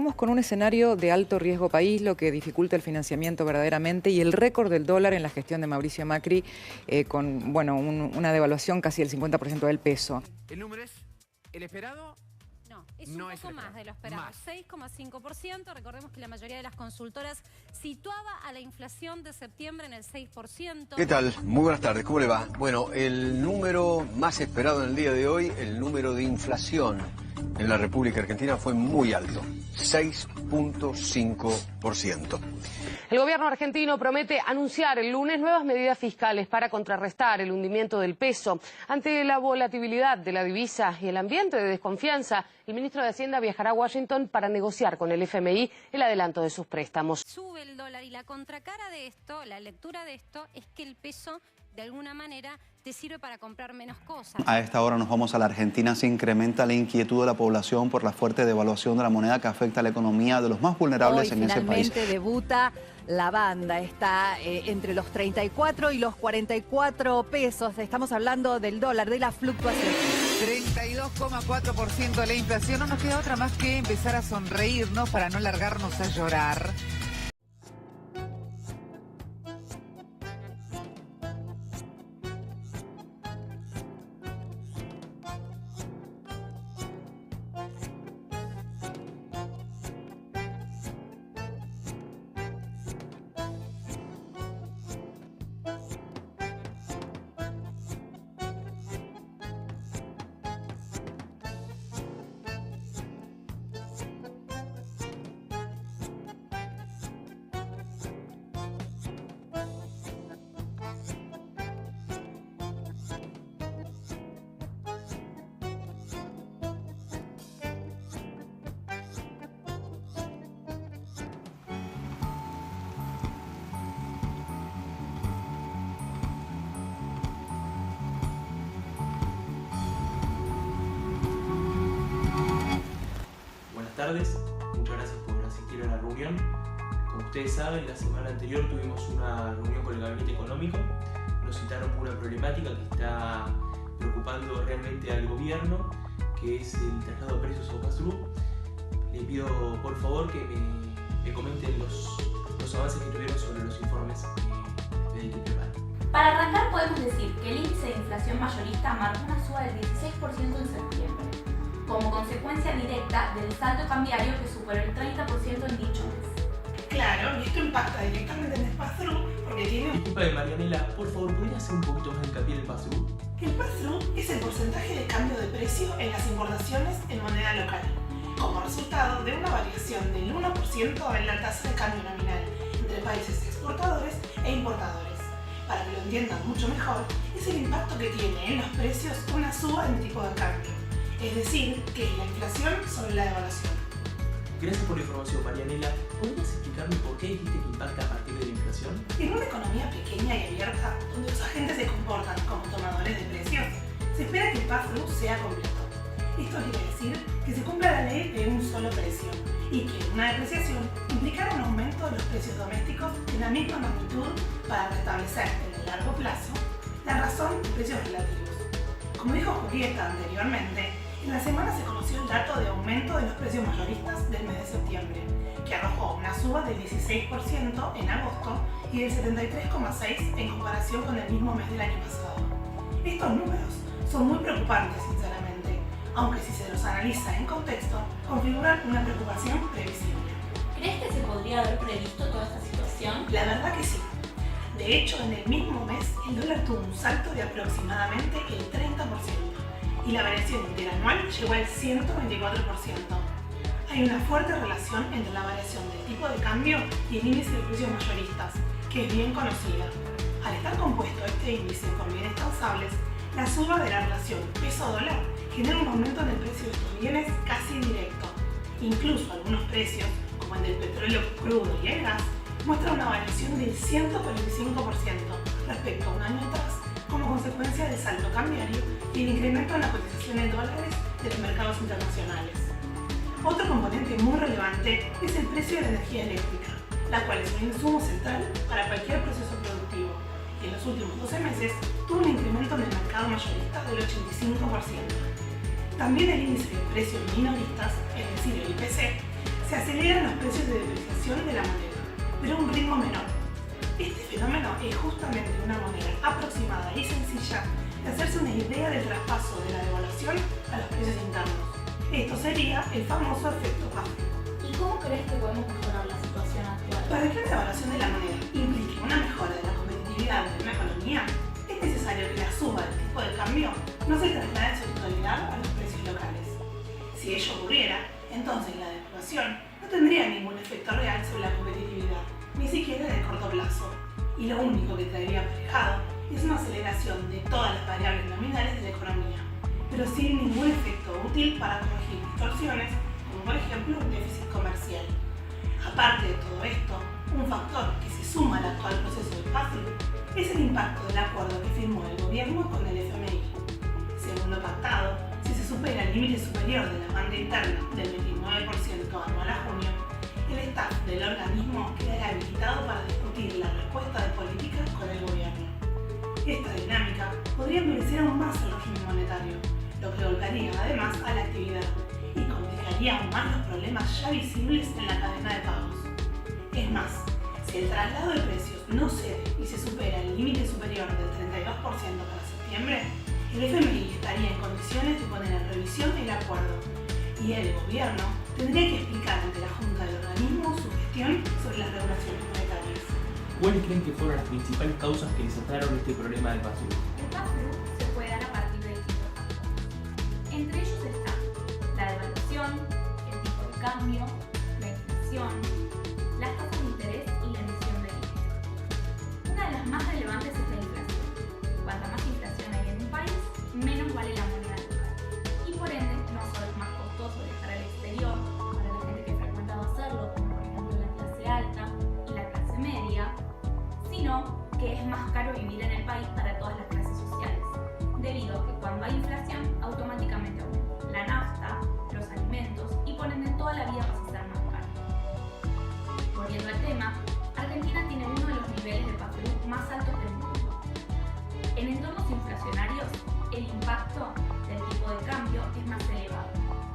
estamos con un escenario de alto riesgo país, lo que dificulta el financiamiento verdaderamente, y el récord del dólar en la gestión de Mauricio Macri, con una devaluación casi del 50% del peso. ¿El número es el esperado? No, es un poco más de lo esperado, 6,5%. Recordemos que la mayoría de las consultoras situaba a la inflación de septiembre en el 6%. ¿Qué tal? Muy buenas tardes, ¿cómo le va? Bueno, el número más esperado en el día de hoy, el número de inflación en la República Argentina fue muy alto, 6,5%. El gobierno argentino promete anunciar el lunes nuevas medidas fiscales para contrarrestar el hundimiento del peso. Ante la volatilidad de la divisa y el ambiente de desconfianza, el ministro de Hacienda viajará a Washington para negociar con el FMI el adelanto de sus préstamos. Sube el dólar y la contracara de esto, la lectura de esto, es que el peso de alguna manera te sirve para comprar menos cosas. A esta hora nos vamos a la Argentina. Se incrementa la inquietud de la población por la fuerte devaluación de la moneda que afecta a la economía de los más vulnerables en ese país. Finalmente debuta la banda, está entre los 34 y los 44 pesos. Estamos hablando del dólar, de la fluctuación. 32,4% la inflación. No nos queda otra más que empezar a sonreírnos para no largarnos a llorar. Buenas tardes, muchas gracias por asistir a la reunión. Como ustedes saben, la semana anterior tuvimos una reunión con el Gabinete Económico. Nos citaron por una problemática que está preocupando realmente al gobierno, que es el traslado de precios o pass-through. Le pido por favor que me comenten los avances que tuvieron sobre los informes que pedí que preparen. Para arrancar podemos decir que el índice de inflación mayorista marcó una suba del 16% en septiembre, como consecuencia directa del saldo cambiario que superó el 30% en dicho mes. Claro, y esto impacta directamente en el pass-through porque tiene... Disculpa, Marianela, por favor, ¿podría hacer un poquito más de hincapié en el pass-through? El pass-through es el porcentaje de cambio de precio en las importaciones en moneda local, como resultado de una variación del 1% en la tasa de cambio nominal entre países exportadores e importadores. Para que lo entiendan mucho mejor, es el impacto que tiene en los precios una suba en tipo de cambio. Es decir, que es la inflación sobre la devaluación. Gracias por la información, Marianela. ¿Podrías explicarme por qué dijiste que impacta a partir de la inflación? En una economía pequeña y abierta, donde los agentes se comportan como tomadores de precios, se espera que el pass-through sea completo. Esto quiere decir que se cumpla la ley de un solo precio y que una depreciación implicará un aumento de los precios domésticos en la misma magnitud para restablecer en el largo plazo la razón de precios relativos. Como dijo Julieta anteriormente, en la semana se conoció el dato de aumento de los precios mayoristas del mes de septiembre, que arrojó una suba del 16% en agosto y del 73,6% en comparación con el mismo mes del año pasado. Estos números son muy preocupantes, sinceramente, aunque si se los analiza en contexto, configuran una preocupación previsible. ¿Crees que se podría haber previsto toda esta situación? La verdad que sí. De hecho, en el mismo mes, el dólar tuvo un salto de aproximadamente el 30%. Y la variación interanual llegó al 124%. Hay una fuerte relación entre la variación del tipo de cambio y el índice de precios mayoristas, que es bien conocida. Al estar compuesto este índice por bienes tausables, la suba de la relación peso-dólar genera un aumento en el precio de estos bienes casi directo. Incluso algunos precios, como el del petróleo crudo y el gas, muestran una variación del 145% respecto a un año atrás, como consecuencia del saldo cambiario y el incremento en la cotización en dólares de los mercados internacionales. Otro componente muy relevante es el precio de la energía eléctrica, la cual es un insumo central para cualquier proceso productivo, y en los últimos 12 meses tuvo un incremento en el mercado mayorista del 85%. También el índice de precios minoristas, es decir, el IPC, se aceleran los precios de depreciación de la moneda, pero a un ritmo menor. Este fenómeno es justamente una manera aproximada y sencilla de hacerse una idea del traspaso de la devaluación a los precios internos. Esto sería el famoso efecto Paffett. ¿Y cómo crees que podemos mejorar la situación actual? Para que la devaluación de la moneda implique una mejora de la competitividad de una economía, es necesario que la suba del tipo de cambio no se traslade en su totalidad a los precios locales. Si ello ocurriera, entonces la devaluación no tendría ningún efecto real sobre la competitividad, ni siquiera en el corto plazo, y lo único que traería aparejado es una aceleración de todas las variables nominales de la economía, pero sin ningún efecto útil para corregir distorsiones, como por ejemplo un déficit comercial. Aparte de todo esto, un factor que se suma al actual proceso de pass-through es el impacto del acuerdo que firmó el gobierno con el FMI. Según lo pactado, si se supera el límite superior de la banda interna del 29% anual a junio, el staff del organismo quedará habilitado para discutir la respuesta de políticas con el gobierno. Esta dinámica podría endurecer aún más el régimen monetario, lo que golpearía además a la actividad y complicaría aún más los problemas ya visibles en la cadena de pagos. Es más, si el traslado de precios no cede y se supera el límite superior del 32% para septiembre, el FMI estaría en condiciones de poner en revisión el acuerdo y el gobierno tendría que explicar ante la Junta del organismo su gestión sobre las regulaciones monetarias. ¿Cuáles creen que fueron las principales causas que desataron este problema del pass-through? El pass-through se puede dar a partir de distintos factores. Entre ellos están la devaluación, el tipo de cambio, la inflación, las tasas de interés y la emisión de dinero. Una de las más relevantes es la inflación. Cuanta más inflación hay en un país, menos vale la moneda local. Y por ende, no solo es más costoso viajar al exterior para la gente que ha frecuentado hacerlo, como por ejemplo la clase alta y la clase media, sino que es más caro vivir en el país para todas las clases sociales, debido a que cuando hay inflación, automáticamente aumenta la nafta, los alimentos y por ende toda la vida pasa a ser más cara. Volviendo al tema, Argentina tiene uno de los niveles de pass-through más altos del mundo. En entornos inflacionarios, el impacto del tipo de cambio es más elevado.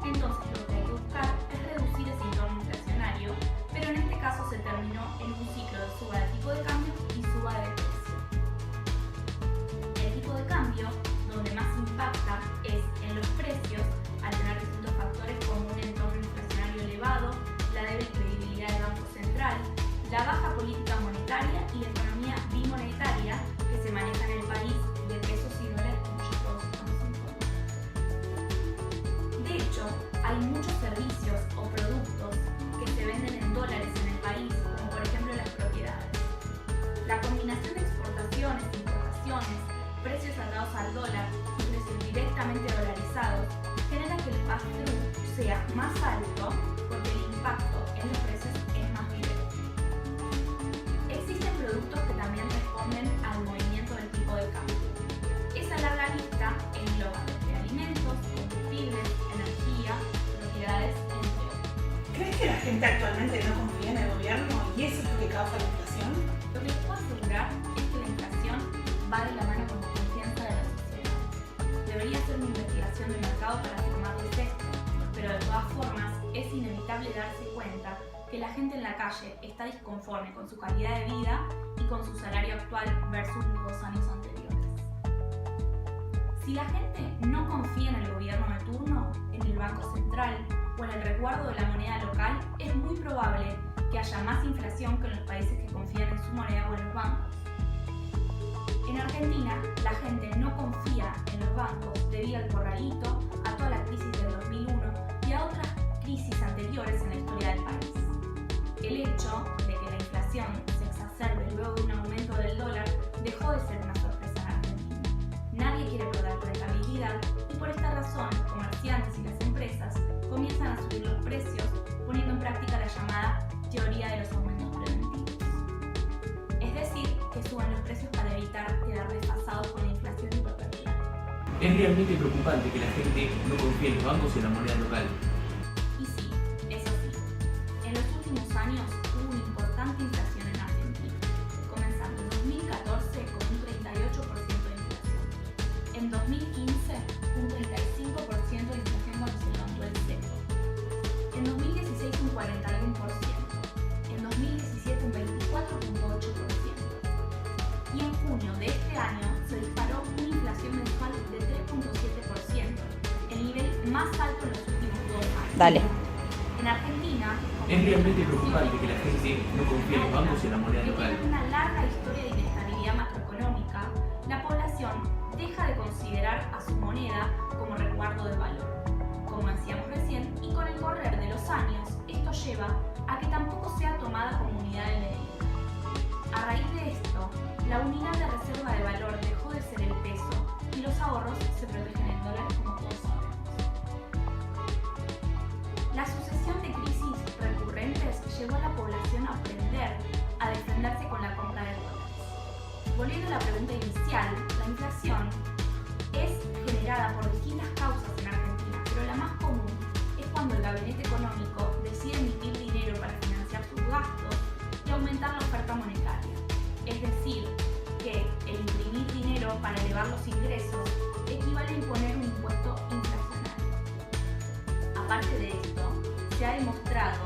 Entonces lo que hay que buscar es reducir ese entorno inflacionario, pero en este caso se terminó en un ciclo de suba de tipo de cambio y suba de precio. El tipo de cambio, donde más impacta, es en los precios, al tener distintos factores como un entorno inflacionario elevado, la débil credibilidad del Banco Central, la baja política monetaria y la economía bimonetaria que se maneja en el país de pesos y dólares, como ya todos estamos informados. De hecho, hay muchos servicios o productos que se venden en dólares en el país, como por ejemplo las propiedades. La combinación de exportaciones, importaciones, precios atados al dólar y precios directamente dolarizados genera que el pass-through sea más alto porque el impacto en los precios es más directo. Existen productos que también responden al movimiento del tipo de cambio. Esa larga lista engloba desde alimentos, combustibles, energía, propiedades, entre otros. ¿Crees que la gente actualmente no confía en el gobierno y eso es lo que causa la inflación? Lo que les puedo asegurar es que la inflación va de la mano con la confianza de la sociedad. Debería ser una investigación de mercado para afirmarles esto, pero de todas formas es inevitable darse cuenta que la gente en la calle está disconforme con su calidad de vida y con su salario actual versus los 2 años anteriores. Si la gente no confía en el gobierno de turno, en el Banco Central o en el resguardo de la moneda local, es muy probable que haya más inflación que en los países que confían en su moneda o en los bancos. En Argentina, la gente no confía en los bancos debido al corralito, a toda la crisis del 2001 y a otras crisis anteriores en la historia del país. El hecho de que la inflación se exacerbe luego de un aumento del dólar dejó de ser una sorpresa en Argentina. Nadie quiere perder rentabilidad y por esta razón los comerciantes y las empresas comienzan a subir los precios poniendo en práctica la llamada teoría de los aumentos preventivos. Es decir, que suben los precios para evitar quedar desfasados con la inflación y perpetuar. Es realmente preocupante que la gente no confíe en los bancos y en la moneda local. Y sí, es así. En los últimos años hubo una importante inflación en Argentina, comenzando en 2014 con un 38% de inflación. En 2015, un 35% de inflación cuando se levantó el cepo. En 2016, un 41%. Dale. En Argentina, es realmente preocupante que la gente no confíe en los bancos y en la moneda local. En una larga historia de inestabilidad macroeconómica, la población deja de considerar a su moneda como resguardo de valor. Como decíamos recién, y con el correr de los años, esto lleva a que tampoco sea tomada como unidad de medida. A raíz de esto, la unidad de reserva de valor dejó de ser el peso y los ahorros se protegen en dólares, como todos sabemos. La sucesión de crisis recurrentes llevó a la población a aprender a defenderse con la compra de dólares. Volviendo a la pregunta inicial, la inflación es generada por distintas causas en Argentina, pero la más común es cuando el gabinete económico decide emitir dinero para financiar sus gastos y aumentar la oferta monetaria. Es decir, que el imprimir dinero para elevar los ingresos equivale a imponer un impuesto inflacionario. Aparte de esto, se ha demostrado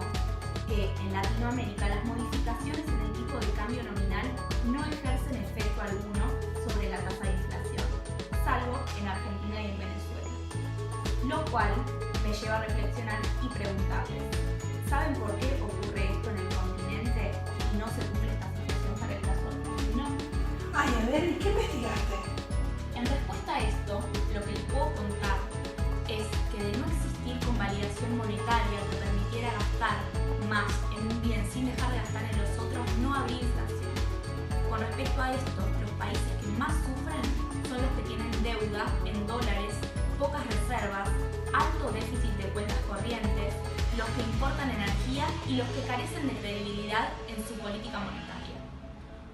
que en Latinoamérica las modificaciones en el tipo de cambio nominal no ejercen efecto alguno sobre la tasa de inflación, salvo en Argentina y en Venezuela. Lo cual me lleva a reflexionar y preguntarles, ¿saben por qué ocurre esto en el continente y no se cumple esta situación para el caso argentino? Ay, a ver, ¿y qué investigaste? En respuesta a esto, lo que les puedo contar es que de no existir convalidación monetaria que permitiera gastar más en un bien sin dejar de gastar en los otros, no habría inflación. Con respecto a esto, los países que más sufren son los que tienen deuda en dólares, pocas reservas, alto déficit de cuentas corrientes, los que importan energía y los que carecen de credibilidad en su política monetaria.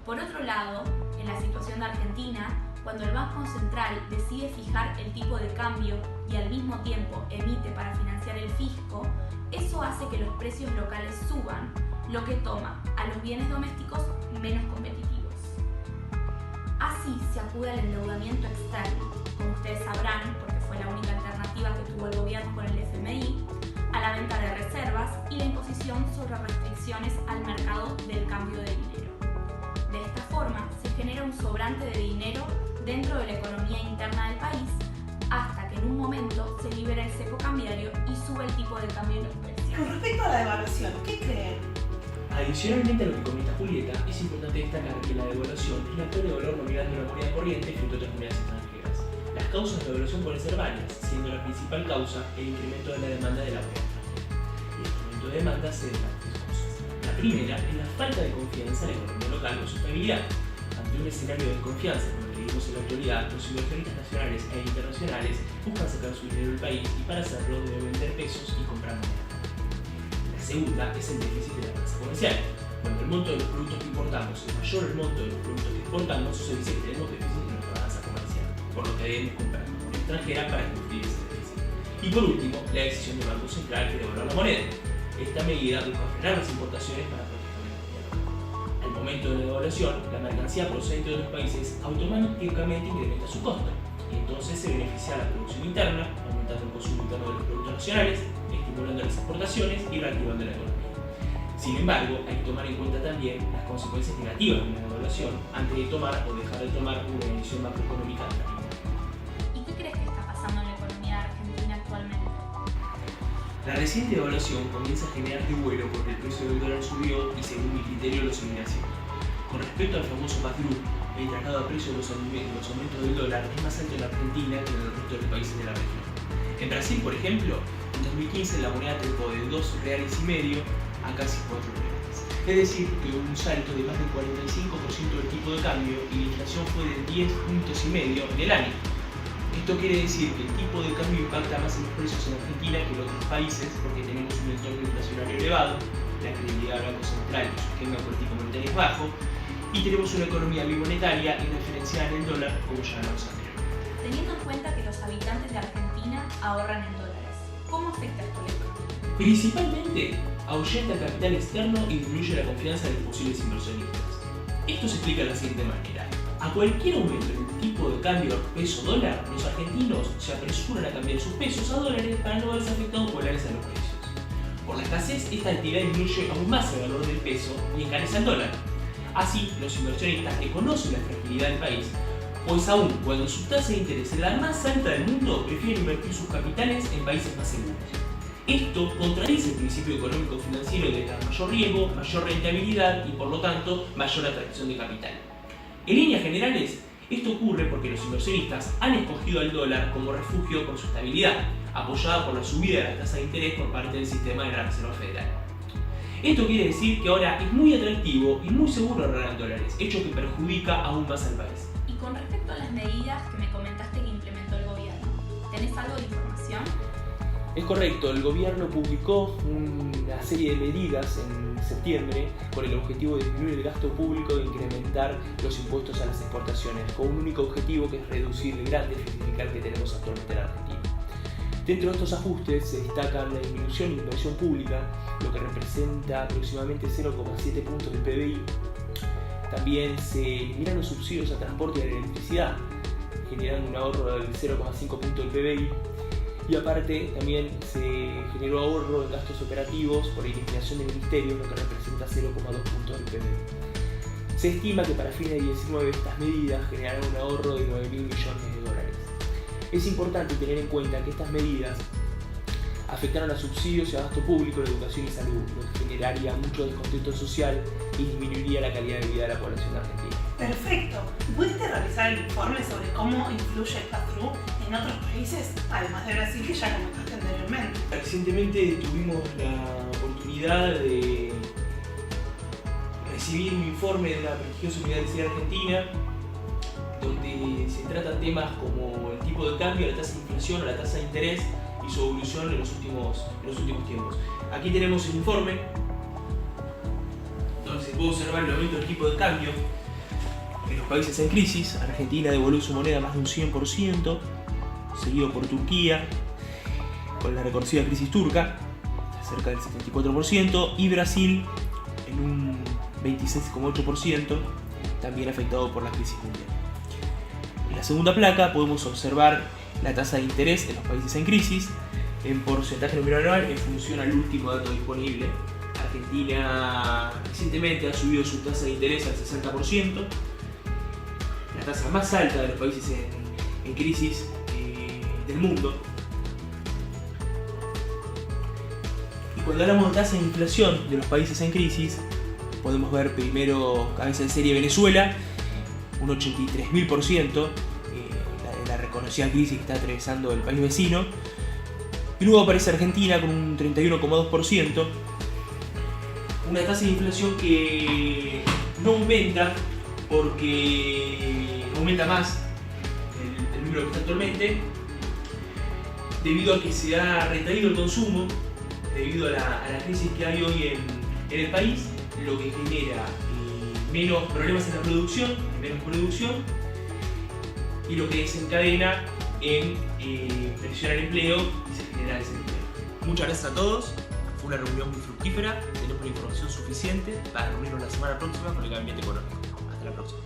Por otro lado, en la situación de Argentina, cuando el Banco Central decide fijar el tipo de cambio y al mismo tiempo emite para financiar el fisco, eso hace que los precios locales suban, lo que toma a los bienes domésticos menos competitivos. Así se acude al endeudamiento externo, como ustedes sabrán, porque fue la única alternativa que tuvo el gobierno con el FMI, a la venta de reservas y la imposición sobre restricciones al mercado del cambio de dinero. De esta forma, se genera un sobrante de dinero dentro de la economía interna del país, hasta que en un momento se libera el cepo cambiario y sube el tipo de cambio y los precios. Con respecto a la devaluación, ¿qué creen? Adicionalmente a lo que comenta Julieta, es importante destacar que la devaluación es la pérdida de valor nominal de una moneda corriente frente a otras monedas extranjeras. Las causas de devaluación pueden ser varias, siendo la principal causa el incremento de la demanda de la moneda extranjera. El incremento de demanda se debe a tres cosas. La primera es la falta de confianza en la economía local o su estabilidad. Ante un escenario de desconfianza como el que vivimos en la actualidad, los inversionistas nacionales e internacionales buscan sacar su dinero del país y para hacerlo deben vender pesos y comprar moneda. La segunda es el déficit de la balanza comercial. Cuando el monto de los productos que importamos es mayor al monto de los productos que exportamos, se dice que tenemos déficit en nuestra balanza comercial, por lo que debemos comprar moneda extranjera para cubrir ese déficit. Y por último, la decisión del Banco Central de devaluar la moneda. Esta medida busca frenar las importaciones para proteger la economía local. Al momento de la devaluación, la mercancía procedente de otros países automáticamente incrementa su costo y entonces se beneficia a la producción interna, aumentando el consumo interno de los productos nacionales, estimulando las exportaciones y reactivando la economía. Sin embargo, hay que tomar en cuenta también las consecuencias negativas de una devaluación antes de tomar o dejar de tomar una decisión macroeconómica determinada. ¿Y qué crees que está pasando en la economía de Argentina actualmente? La reciente devaluación comienza a generar revuelo porque el precio del dólar subió y según mi criterio lo seguirá haciendo. Con respecto al famoso pass-through, el traslado a precio de los aumentos del dólar es más alto en Argentina que en el resto de los países de la región. En Brasil, por ejemplo, en 2015 la moneda trepó de $2,5 a casi $4. Es decir, que hubo un salto de más del 45% del tipo de cambio y la inflación fue de 10,5 puntos del año. Esto quiere decir que el tipo de cambio impacta más en los precios en Argentina que en otros países porque tenemos un entorno inflacionario elevado, la credibilidad del Banco Central y su esquema político monetario es bajo, y tenemos una economía bimonetaria y referenciada en el dólar, como ya hablamos anteriormente. Teniendo en cuenta que los habitantes de Argentina ahorran en dólares, ¿cómo afecta esto la economía? Principalmente, ahuyenta el capital externo y disminuye la confianza de los posibles inversionistas. Esto se explica de la siguiente manera. A cualquier aumento en el tipo de cambio peso-dólar, los argentinos se apresuran a cambiar sus pesos a dólares para no verse afectados por el alza de los precios. Por la escasez, esta actividad disminuye aún más el valor del peso y encarece al dólar. Así, los inversionistas que conocen la fragilidad del país, pues aún cuando su tasa de interés es la más alta del mundo, prefieren invertir sus capitales en países más seguros. Esto contradice el principio económico financiero de mayor riesgo, mayor rentabilidad y por lo tanto mayor atracción de capital. En líneas generales, esto ocurre porque los inversionistas han escogido al dólar como refugio por su estabilidad, apoyada por la subida de la tasa de interés por parte del sistema de la Reserva Federal. Esto quiere decir que ahora es muy atractivo y muy seguro ahorrar en dólares, hecho que perjudica aún más al país. Y con respecto a las medidas que me comentaste que implementó el gobierno, ¿tenés algo de información? Es correcto, el gobierno publicó una serie de medidas en septiembre con el objetivo de disminuir el gasto público e incrementar los impuestos a las exportaciones, con un único objetivo que es reducir el gran déficit fiscal que tenemos actualmente en Argentina. Dentro de estos ajustes se destacan la disminución de inversión pública, lo que representa aproximadamente 0,7 puntos del PBI. También se eliminan los subsidios a transporte y a la electricidad, generando un ahorro del 0,5 puntos del PBI. Y aparte también se generó ahorro en gastos operativos por la eliminación de ministerios, lo que representa 0,2 puntos del PBI. Se estima que para fines de 2019 estas medidas generarán un ahorro de 9.000 millones de dólares. Es importante tener en cuenta que estas medidas afectaron a subsidios y a gasto público en educación y salud, lo que generaría mucho descontento social y disminuiría la calidad de vida de la población argentina. Perfecto. ¿Pudiste realizar el informe sobre cómo influye el pass-through en otros países, además de Brasil, que ya comentaste anteriormente? Recientemente tuvimos la oportunidad de recibir un informe de la prestigiosa Universidad Argentina, donde se tratan temas como el tipo de cambio, la tasa de inflación o la tasa de interés y su evolución en los últimos tiempos. Aquí tenemos el informe, donde se puede observar el aumento del tipo de cambio en los países en crisis. Argentina devaluó su moneda más de un 100%, seguido por Turquía, con la reconocida crisis turca, cerca del 74%, y Brasil en un 26,8%, también afectado por la crisis mundial. En la segunda placa podemos observar la tasa de interés en los países en crisis, en porcentaje nominal anual en función al último dato disponible. Argentina recientemente ha subido su tasa de interés al 60%, la tasa más alta de los países en crisis del mundo. Y cuando hablamos de tasa de inflación de los países en crisis, podemos ver primero cabeza de serie Venezuela, un 83.000%, la reconocida crisis que está atravesando el país vecino. Y luego aparece Argentina con un 31,2%, una tasa de inflación que no aumenta porque aumenta más el número que está actualmente, debido a que se ha retraído el consumo, debido a la crisis que hay hoy en el país, lo que genera menos problemas en la producción, menos producción, y lo que desencadena en presión al empleo y se genera desempleo. Muchas gracias a todos, fue una reunión muy fructífera, tenemos la información suficiente para reunirnos la semana próxima con el Gabinete Económico. Hasta la próxima.